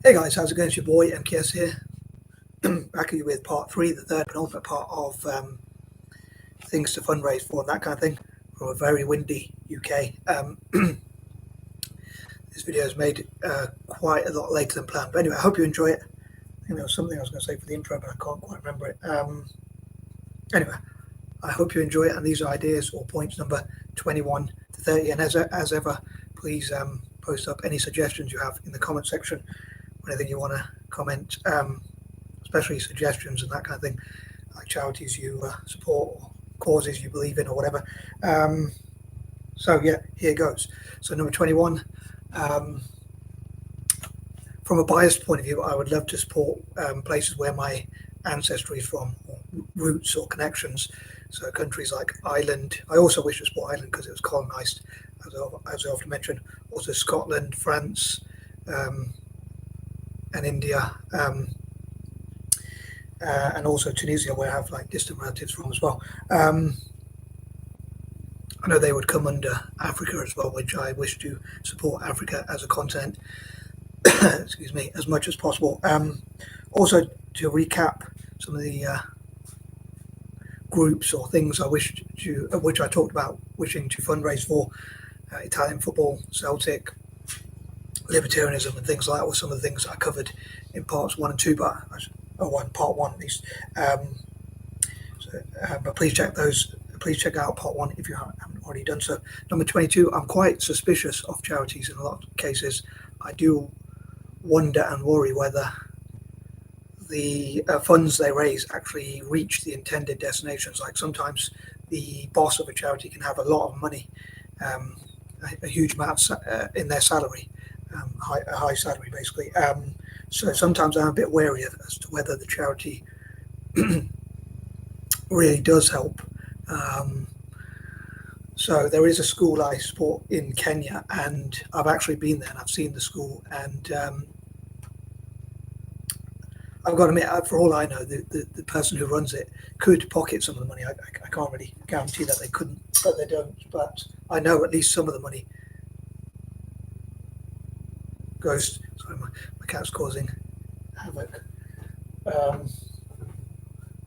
Hey guys, how's it going? It's your boy MKS here, back at you with part 3, the third penultimate part of things to fundraise for and that kind of thing from a very windy UK. This video is made quite a lot later than planned, but anyway, I hope you enjoy it. I think there was something I was going to say for the intro, but I can't quite remember it. Anyway, I hope you enjoy it, and these are ideas or points number 21 to 30, and as ever, please post up any suggestions you have in the comment section. Anything you want to comment, especially suggestions and that kind of thing, like charities you support or causes you believe in or whatever. So yeah, here goes. So number 21, from a biased point of view, I would love to support places where my ancestry is from, or roots or connections. So countries like Ireland. I also wish to support Ireland because it was colonized, as I often mention. Also Scotland, France, and India, and also Tunisia, where I have like distant relatives from as well. I know they would come under Africa as well, which I wish to support Africa as a continent, excuse me, as much as possible. Also, to recap some of the groups or things I wish to, which I talked about wishing to fundraise for: Italian football, Celtic, libertarianism, and things like that were some of the things I covered in parts 1 and 2, but part 1 at least. But please check out part 1 if you haven't already done so. Number 22, I'm quite suspicious of charities in a lot of cases. I do wonder and worry whether the funds they raise actually reach the intended destinations. Like sometimes the boss of a charity can have a lot of money, a huge amount in their salary, a high salary basically. So sometimes I'm a bit wary as to whether the charity really does help. So there is a school I support in Kenya, and I've actually been there and I've seen the school, and I've got to admit, for all I know, the person who runs it could pocket some of the money. I can't really guarantee that they couldn't, but they don't. But I know at least some of the money goes. Sorry, my cat's causing havoc. I'm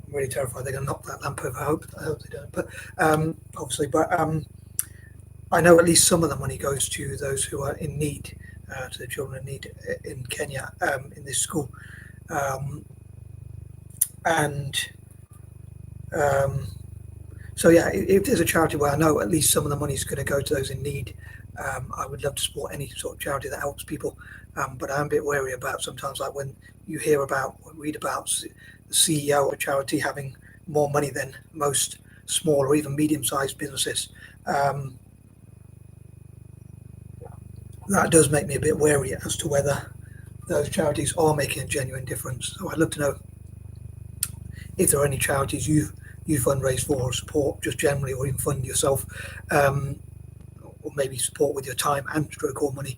really terrified they're going to knock that lamp over. I hope they don't. But obviously, I know at least some of the money goes to those who are in need, to the children in need in Kenya, in this school. So yeah, if there's a charity where I know at least some of the money is going to go to those in need, I would love to support any sort of charity that helps people. But I'm a bit wary about sometimes, like when you hear about or read about the CEO of a charity having more money than most small or even medium-sized businesses. That does make me a bit wary as to whether those charities are making a genuine difference. So I'd love to know if there are any charities you fundraise for or support just generally, or even fund yourself, or maybe support with your time and stroke or money,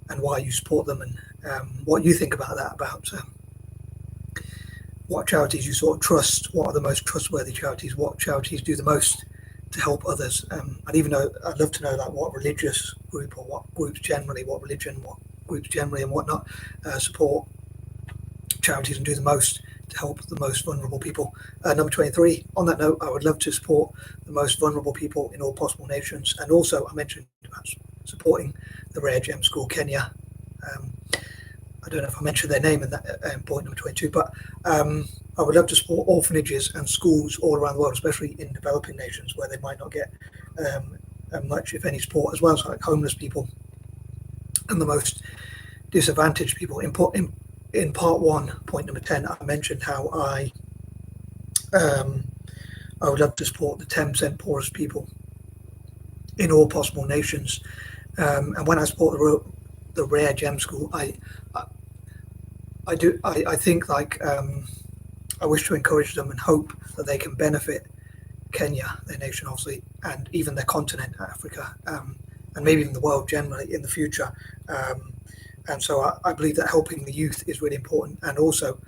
and why you support them, and what you think about that, about what charities you sort of trust, what are the most trustworthy charities, what charities do the most to help others. I'd love to know like what religious group or what groups generally, what religion, what groups generally and whatnot support charities and do the most to help the most vulnerable people. Number 23, on that note, I would love to support the most vulnerable people in all possible nations. And also I mentioned about supporting the Rare Gem School Kenya. I don't know if I mentioned their name in that point number 22, but I would love to support orphanages and schools all around the world, especially in developing nations where they might not get much, if any, support, as well as like homeless people and the most disadvantaged people. In part 1, point number 10, I mentioned how I would love to support the 10% poorest people in all possible nations. And when I support the Rare Gem School, I think like I wish to encourage them and hope that they can benefit Kenya, their nation obviously, and even their continent, Africa, and maybe even the world generally in the future. And so I believe that helping the youth is really important. And also,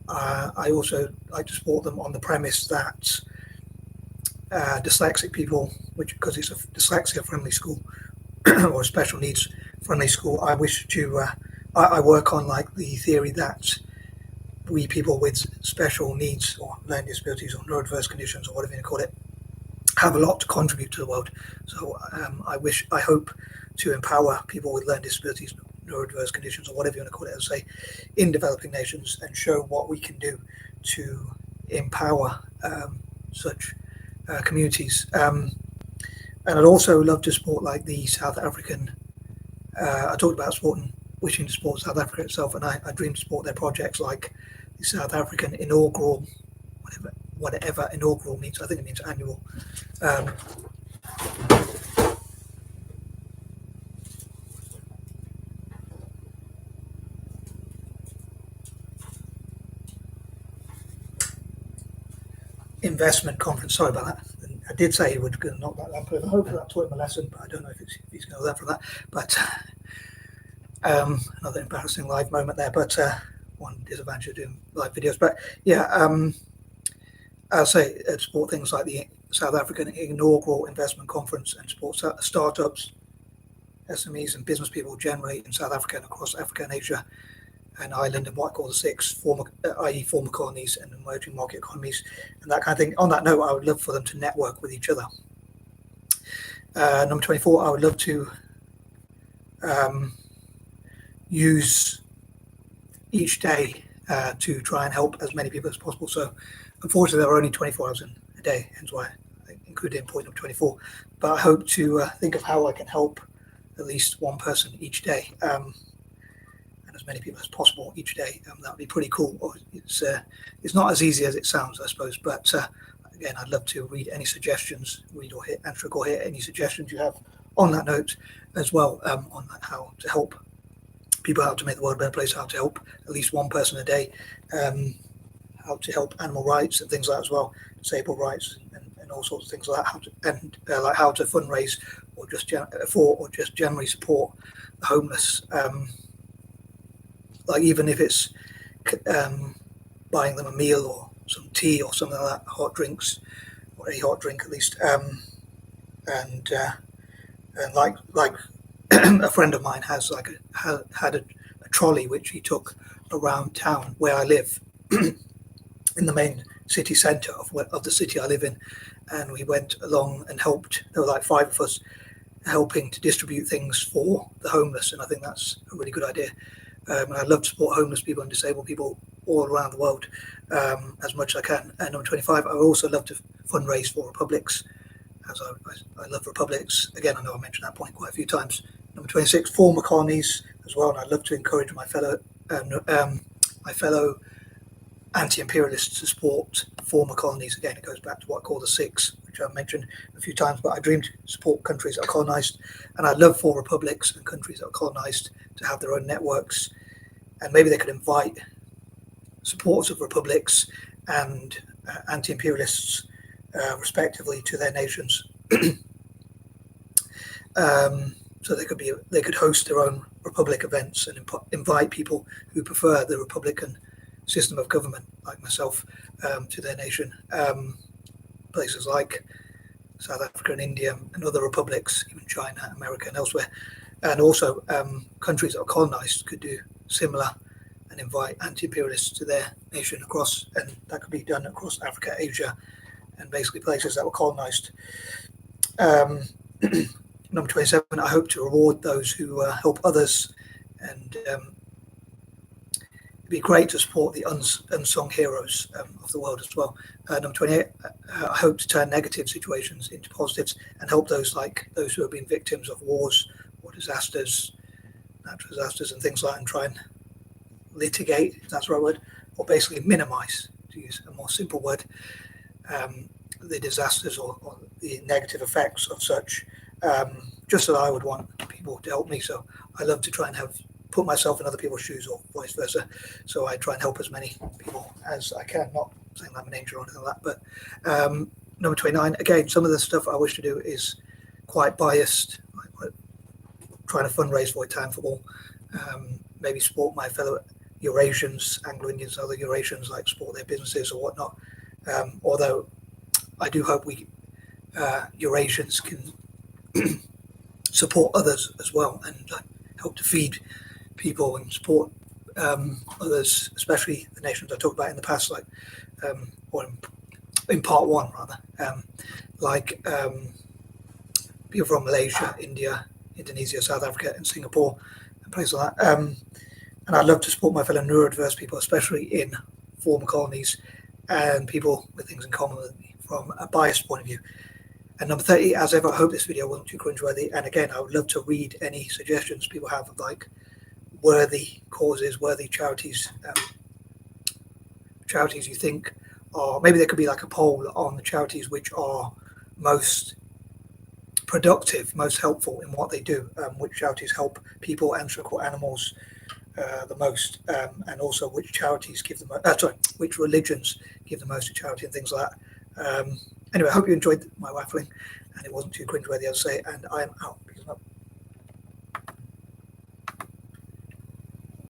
I also like to support them on the premise that dyslexic people, because it's a dyslexia-friendly school or a special needs-friendly school, I wish to I work on like the theory that we people with special needs or learning disabilities or neurodiverse conditions or whatever you call it have a lot to contribute to the world. So I hope to empower people with learning disabilities, neurodiverse conditions, or whatever you want to call it, as I say, in developing nations, and show what we can do to empower such communities. And I'd also love to support like the South African. I talked about supporting, wishing to support South Africa itself, and I dream to support their projects like the South African inaugural, whatever inaugural means. I think it means annual. Um, investment conference. Sorry about that. I did say he would knock that down. I hope that taught him a lesson, but I don't know if he's going to learn from that. But another embarrassing live moment there. But one disadvantage of doing live videos. But yeah, I'll say support things like the South African inaugural investment conference and support startups, SMEs, and business people generally in South Africa and across Africa and Asia and Ireland and what I call the six former, i.e. former colonies and emerging market economies and that kind of thing. On that note, I would love for them to network with each other. Number 24, I would love to use each day to try and help as many people as possible. So unfortunately, there are only 24 hours in a day, hence why I included in point number 24. But I hope to think of how I can help at least one person each day. And as many people as possible each day. That would be pretty cool. It's not as easy as it sounds, I suppose. But again, I'd love to read any suggestions, answer or hear any suggestions you have on that note as well, on how to help people, how to make the world a better place, how to help at least one person a day, how to help animal rights and things like that as well, disabled rights and all sorts of things like that. Like how to fundraise or just generally support the homeless. Like even if it's buying them a meal or some tea or something like that, hot drinks, or a hot drink at least, and like a friend of mine has had a trolley which he took around town where I live, in the main city centre of the city I live in, and we went along and helped. There were like 5 of us helping to distribute things for the homeless, and I think that's a really good idea. And I'd love to support homeless people and disabled people all around the world as much as I can. And number 25, I would also love to fundraise for republics, as I love republics. Again, I know I mentioned that point quite a few times. Number 26, former colonies as well, and I'd love to encourage my fellow anti-imperialists to support former colonies. Again, it goes back to what I call the six, which I've mentioned a few times, but I dream to support countries that are colonized, and I'd love for republics and countries that are colonized to have their own networks, and maybe they could invite supporters of republics and anti-imperialists respectively to their nations. So they could host their own republic events and invite people who prefer the republican system of government, like myself, to their nation. Places like South Africa and India and other republics, even China, America, and elsewhere. And also countries that are colonized could do similar and invite anti-imperialists to their nation across, and that could be done across Africa, Asia, and basically places that were colonized. Number 27, I hope to reward those who help others, and it'd be great to support the unsung heroes of the world as well. Number 28, I hope to turn negative situations into positives and help those who have been victims of wars or disasters, natural disasters and things like that, and try and litigate, if that's the right word, or basically minimize, to use a more simple word, the disasters or the negative effects of such, just that I would want people to help me. So I love to try and put myself in other people's shoes or vice versa. So I try and help as many people as I can, not saying I'm an angel or anything like that. But number 29, again, some of the stuff I wish to do is quite biased, like trying to fundraise for Italian football, maybe support my fellow Eurasians, Anglo-Indians, other Eurasians, like support their businesses or whatnot. Although I do hope we Eurasians can support others as well and help to feed people and support others, especially the nations I talked about in the past, like or in part one rather, like people from Malaysia, India, Indonesia, South Africa, and Singapore, and places like that. And I'd love to support my fellow neurodiverse people, especially in former colonies and people with things in common with me from a biased point of view. And number 30, as ever, I hope this video wasn't too cringeworthy. And again, I would love to read any suggestions people have of like worthy causes, worthy charities, charities you think are, maybe there could be like a poll on the charities which are most productive, most helpful in what they do, which charities help people and so-called animals the most, and also which charities give the most, which religions give the most to charity and things like that. Anyway, I hope you enjoyed my waffling and it wasn't too cringeworthy, as I say, and I am out. Peace out.